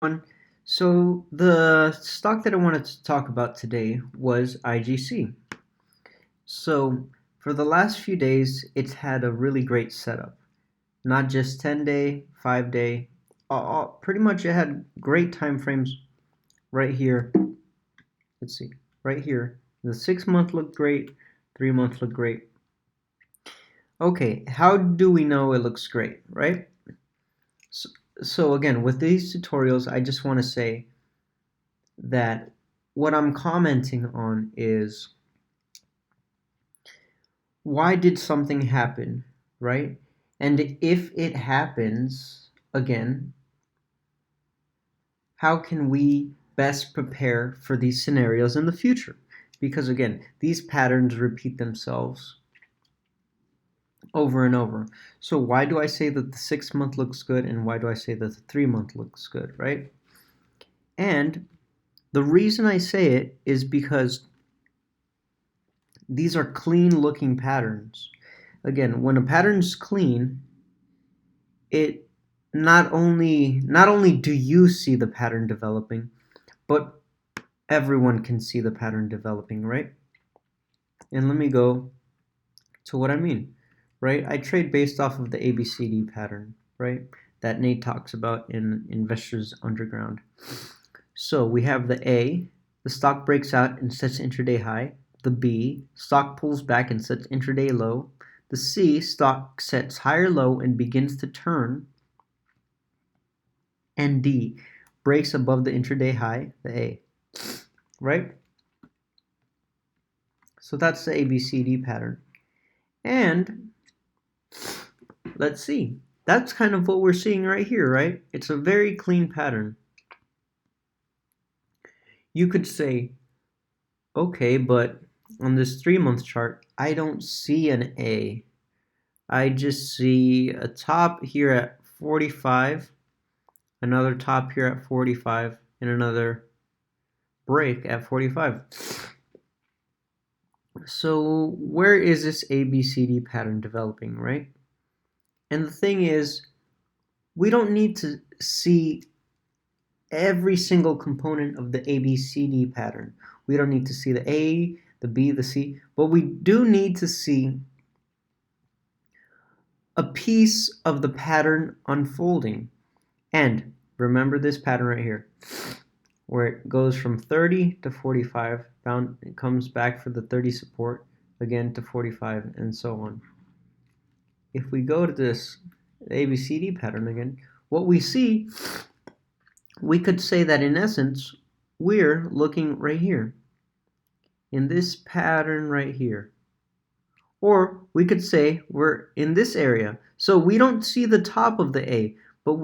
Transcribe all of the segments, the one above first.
One. So the stock that I wanted to talk about today was IGC. So for the last few days, it's had a really great setup. Not just 10-day, 5-day, pretty much it had great time frames right here. Let's see, right here. The 6 month looked great, 3 months looked great. Okay, how do we know it looks great, right? So, so again, with these tutorials, I just want to say that what I'm commenting on is why did something happen, right? And if it happens again, how can we best prepare for these scenarios in the future? Because again, these patterns repeat themselves over and over. So why do I say that the 6 month looks good and why do I say that the 3 month looks good, right? And the reason I say it is because these are clean looking patterns. Again, when a pattern's clean, it not only do you see the pattern developing, but everyone can see the pattern developing, right? And let me go to what I mean, right? I trade based off of the ABCD pattern, right? That Nate talks about in Investors Underground. So we have the A, the stock breaks out and sets intraday high. The B, stock pulls back and sets intraday low. The C, stock sets higher low and begins to turn. And D, breaks above the intraday high, the A, right? So that's the ABCD pattern. And let's see. That's kind of what we're seeing right here, right? It's a very clean pattern. You could say, okay, but on this 3 month chart, I don't see an A. I just see a top here at 45, another top here at 45, and another break at 45. So where is this ABCD pattern developing, right? And the thing is, we don't need to see every single component of the ABCD pattern. We don't need to see the A, the B, the C, but we do need to see a piece of the pattern unfolding. And remember this pattern right here, where it goes from 30 to 45, bound, it comes back for the 30 support, again to 45, and so on. If we go to this ABCD pattern again, what we see, we could say that in essence, we're looking right here, in this pattern right here. Or we could say we're in this area. So we don't see the top of the A, but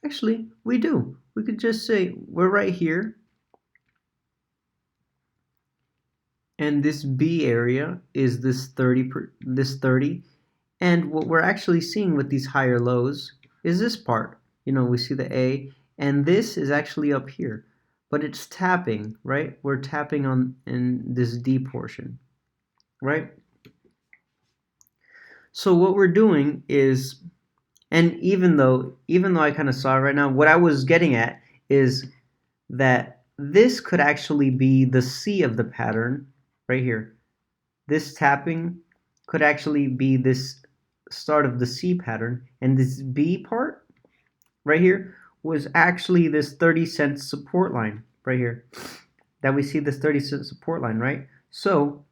actually we do. We could just say we're right here, and this B area is this 30, and what we're actually seeing with these higher lows is this part. We see the A, and this is actually up here, but it's tapping, right? We're tapping on in this D portion, right? So what we're doing is, and even though I kind of saw it right now, what I was getting at is that this could actually be the C of the pattern right here. This tapping could actually be this start of the C pattern, and this B part right here was actually this 30 cent support line right here. That we see this 30 cent support line, right? So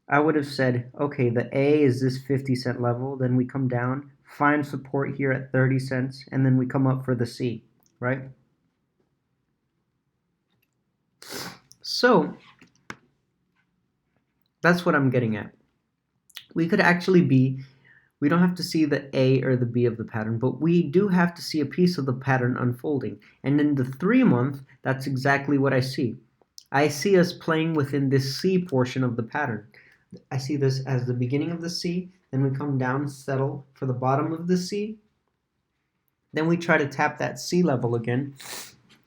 I would have said, okay, the A is this 50 cent level, then we come down, find support here at 30 cents, and then we come up for the C, right? So that's what I'm getting at. We could actually be, we don't have to see the A or the B of the pattern, but we do have to see a piece of the pattern unfolding. And in the 3 month, that's exactly what I see. I see us playing within this C portion of the pattern. I see this as the beginning of the C, then we come down, settle for the bottom of the C, then we try to tap that C level again,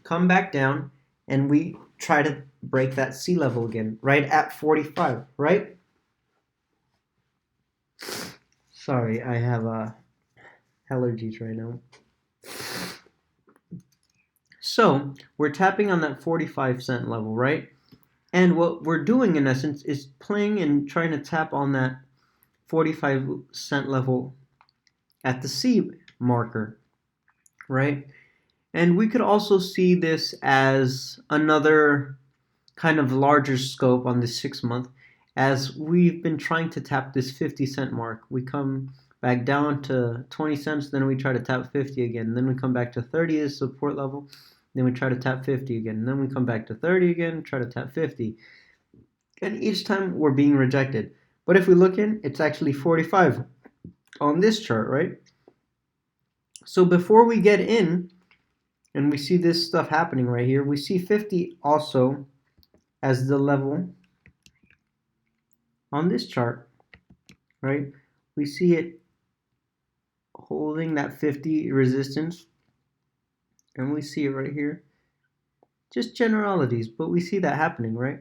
come back down, and we try to break that C level again, right at 45, right? Sorry, I have allergies right now. So we're tapping on that 45-cent level, right? And what we're doing in essence is playing and trying to tap on that 45-cent level at the C marker, right? And we could also see this as another kind of larger scope on the 6 month, as we've been trying to tap this 50-cent mark. We come back down to 20 cents, then we try to tap 50 again, then we come back to 30 as support level, then we try to tap 50 again, and then we come back to 30 again, try to tap 50, and each time we're being rejected. But if we look in, it's actually 45 on this chart, right? So before we get in and we see this stuff happening right here, we see 50 also as the level on this chart, right? We see it holding that 50 resistance, and we see it right here. Just generalities, but we see that happening, right?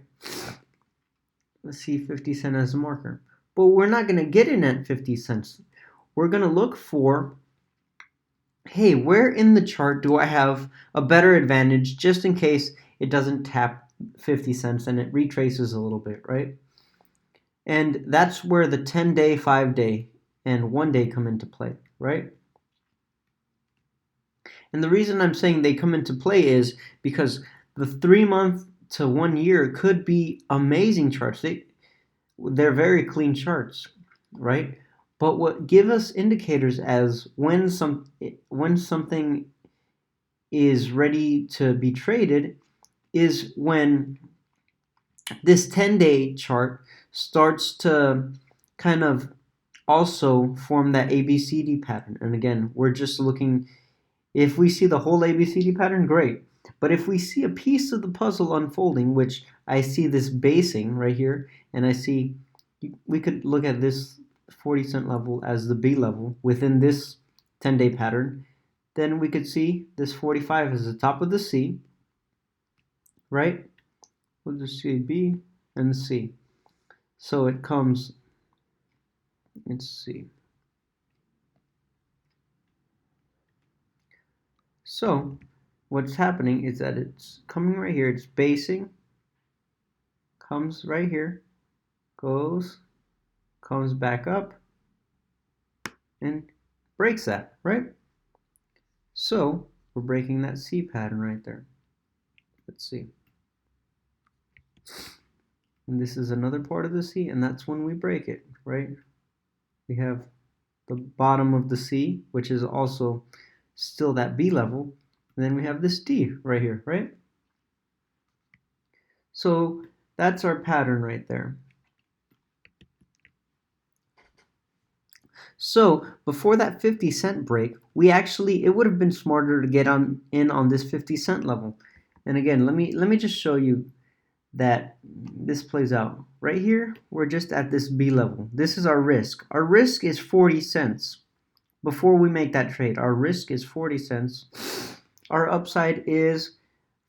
Let's see 50 cents as a marker. But we're not going to get in at 50 cents. We're going to look for, hey, where in the chart do I have a better advantage just in case it doesn't tap 50 cents and it retraces a little bit, right? And that's where the 10-day, 5-day, and 1-day come into play, right? And the reason I'm saying they come into play is because the 3-month to 1 year could be amazing charts. They're very clean charts, right? But what give us indicators as when something is ready to be traded is when this 10-day chart starts to kind of also form that ABCD pattern. And again, we're just looking, if we see the whole ABCD pattern, great. But if we see a piece of the puzzle unfolding, which I see this basing right here, and I see, we could look at this 40-cent level as the B level within this 10-day pattern, then we could see this 45 as the top of the C, right? We'll just see B and C. So it comes, let's see. So what's happening is that it's coming right here, it's basing, comes right here, comes back up, and breaks that, right? So we're breaking that C pattern right there. Let's see. And this is another part of the C, and that's when we break it, right? We have the bottom of the C, which is also still that B level, and then we have this D right here, right? So that's our pattern right there. So before that 50-cent break, it would have been smarter to get in on this 50-cent level. And again, let me just show you that this plays out. Right here, we're just at this B level. This is our risk. Our risk is 40 cents. Before we make that trade, our risk is 40 cents. Our upside is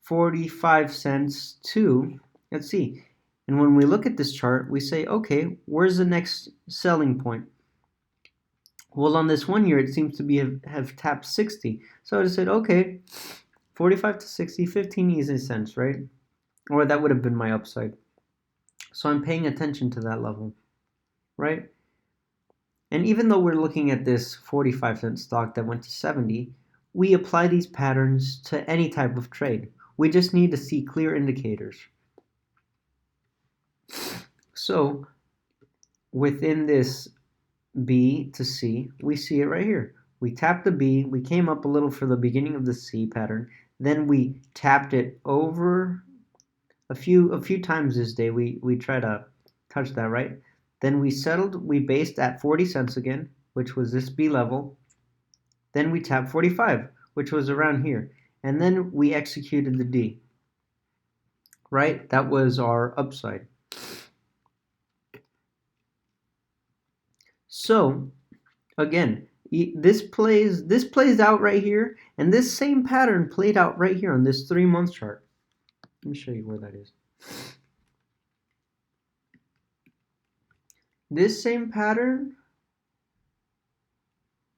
45 cents too. Let's see. And when we look at this chart, we say, okay, where's the next selling point? Well, on this 1 year, it seems to be have tapped 60. So I said, okay, 45 to 60, 15 easy cents, right? Or that would have been my upside. So I'm paying attention to that level, right? And even though we're looking at this 45-cent stock that went to 70, we apply these patterns to any type of trade. We just need to see clear indicators. So within this B to C, we see it right here. We tapped the B, we came up a little for the beginning of the C pattern, then we tapped it over a few times this day. We try to touch that, right? Then we settled, we based at 40 cents again, which was this B level. Then we tapped 45, which was around here. And then we executed the D, right? That was our upside. So again, this plays out right here, and this same pattern played out right here on this 3-month chart. Let me show you where that is. This same pattern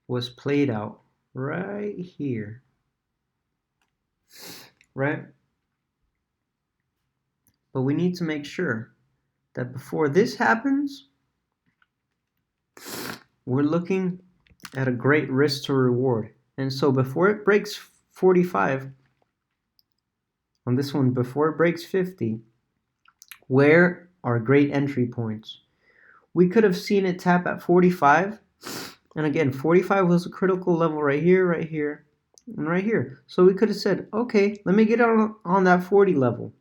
was played out right here. right? But we need to make sure that before this happens, we're looking at a great risk to reward. And so before it breaks 45, on this one, before it breaks 50, where are great entry points? We could have seen it tap at 45. And again, 45 was a critical level right here, and right here. So we could have said, okay, let me get on that 40 level,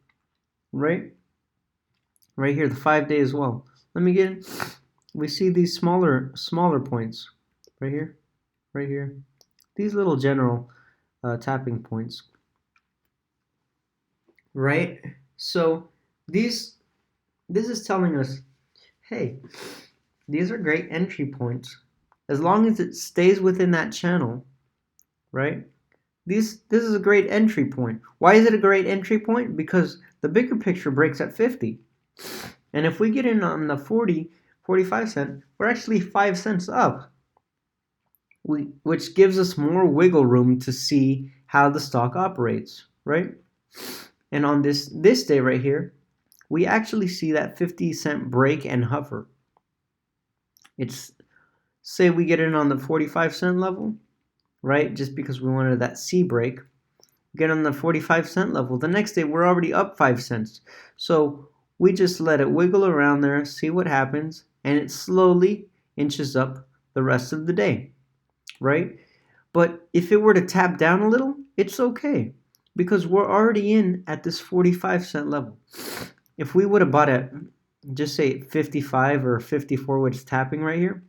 right? Right here, the 5-day as well. Let me get in. We see these smaller points right here, right here. These little general tapping points, right? So this is telling us, hey, these are great entry points as long as it stays within that channel, right? This is a great entry point. Why is it a great entry point? Because the bigger picture breaks at 50. And if we get in on the 45 cent, we're actually 5 cents up, which gives us more wiggle room to see how the stock operates, right? And on this day right here, we actually see that 50-cent break and hover. It's, say we get in on the 45-cent level, right? Just because we wanted that C break. Get on the 45-cent level. The next day, we're already up 5 cents. So we just let it wiggle around there, see what happens, and it slowly inches up the rest of the day, right? But if it were to tap down a little, it's okay because we're already in at this 45-cent level. If we would have bought at, just say 55 or 54, which is tapping right here,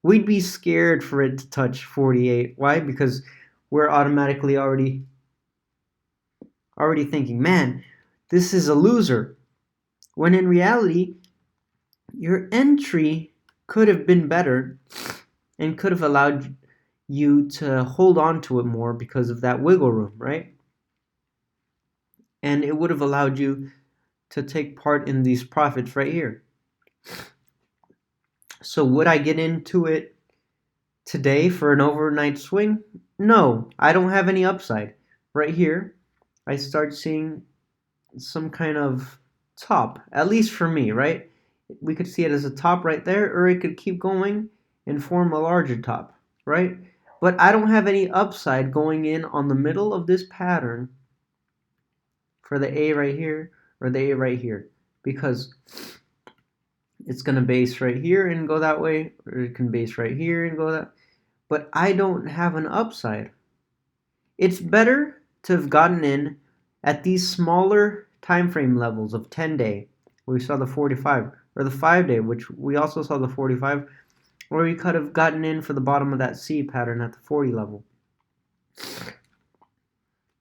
we'd be scared for it to touch 48. Why? Because we're automatically already thinking, man, this is a loser. When in reality, your entry could have been better and could have allowed you to hold on to it more because of that wiggle room, right? And it would have allowed you to take part in these profits right here. So would I get into it today for an overnight swing? No, I don't have any upside. Right here, I start seeing some kind of top, at least for me, right? We could see it as a top right there, or it could keep going and form a larger top, right? But I don't have any upside going in on the middle of this pattern for the A right here or the A right here, because it's going to base right here and go that way, or it can base right here and go that. But I don't have an upside. It's better to have gotten in at these smaller time frame levels of 10-day, where we saw the 45, or the 5-day, which we also saw the 45, or we could have gotten in for the bottom of that C pattern at the 40 level.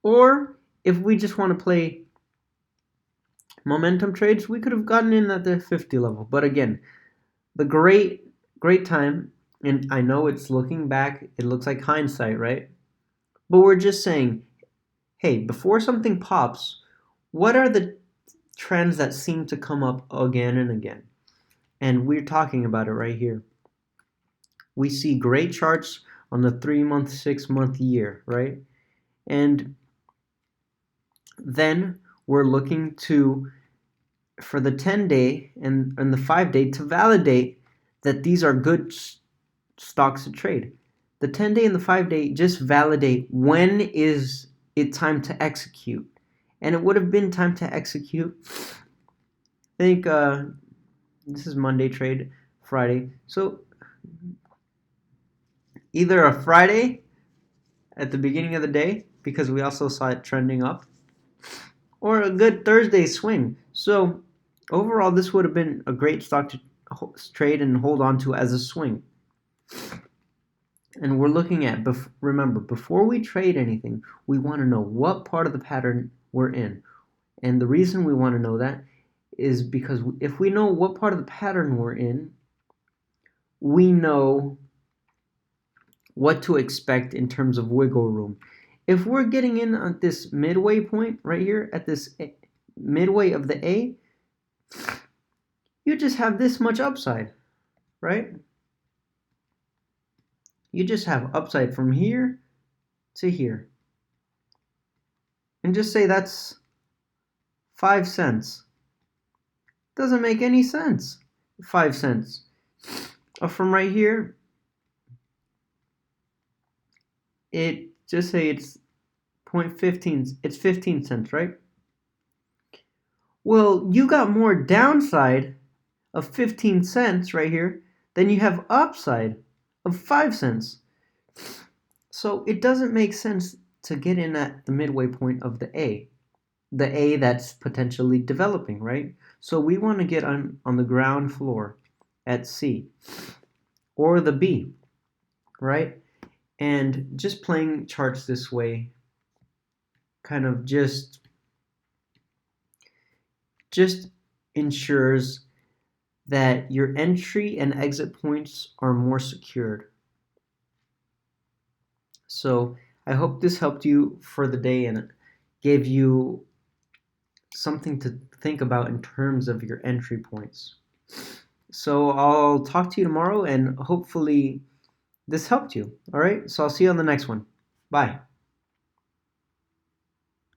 Or if we just want to play momentum trades, we could have gotten in at the 50 level. But again, the great time, and I know it's looking back, it looks like hindsight, right? But we're just saying, hey, before something pops, what are the trends that seem to come up again and again? And we're talking about it right here. We see great charts on the 3-month, 6-month, year, right? And then we're looking for the 10-day and the 5-day to validate that these are good stocks to trade. The 10-day and the 5-day just validate when is it time to execute. And it would have been time to execute. I think this is Monday trade, Friday. So either a Friday at the beginning of the day, because we also saw it trending up, or a good Thursday swing. So overall, this would have been a great stock to trade and hold on to as a swing. And we're looking at, remember, before we trade anything, we want to know what part of the pattern we're in. And the reason we want to know that is because if we know what part of the pattern we're in, we know what to expect in terms of wiggle room. If we're getting in at this midway point right here, at this midway of the A, you just have this much upside, right? You just have upside from here to here. and just say that's 5 cents. Doesn't make any sense. 5 cents. From right here, it just say it's 0.15, it's 15 cents, right? Well, you got more downside of 15 cents right here than you have upside of 5 cents. So it doesn't make sense to get in at the midway point of the A that's potentially developing, right? So we want to get on the ground floor at C or the B, right? And just playing charts this way kind of just ensures that your entry and exit points are more secured. So I hope this helped you for the day and gave you something to think about in terms of your entry points. So I'll talk to you tomorrow and hopefully this helped you. All right, so I'll see you on the next one. Bye.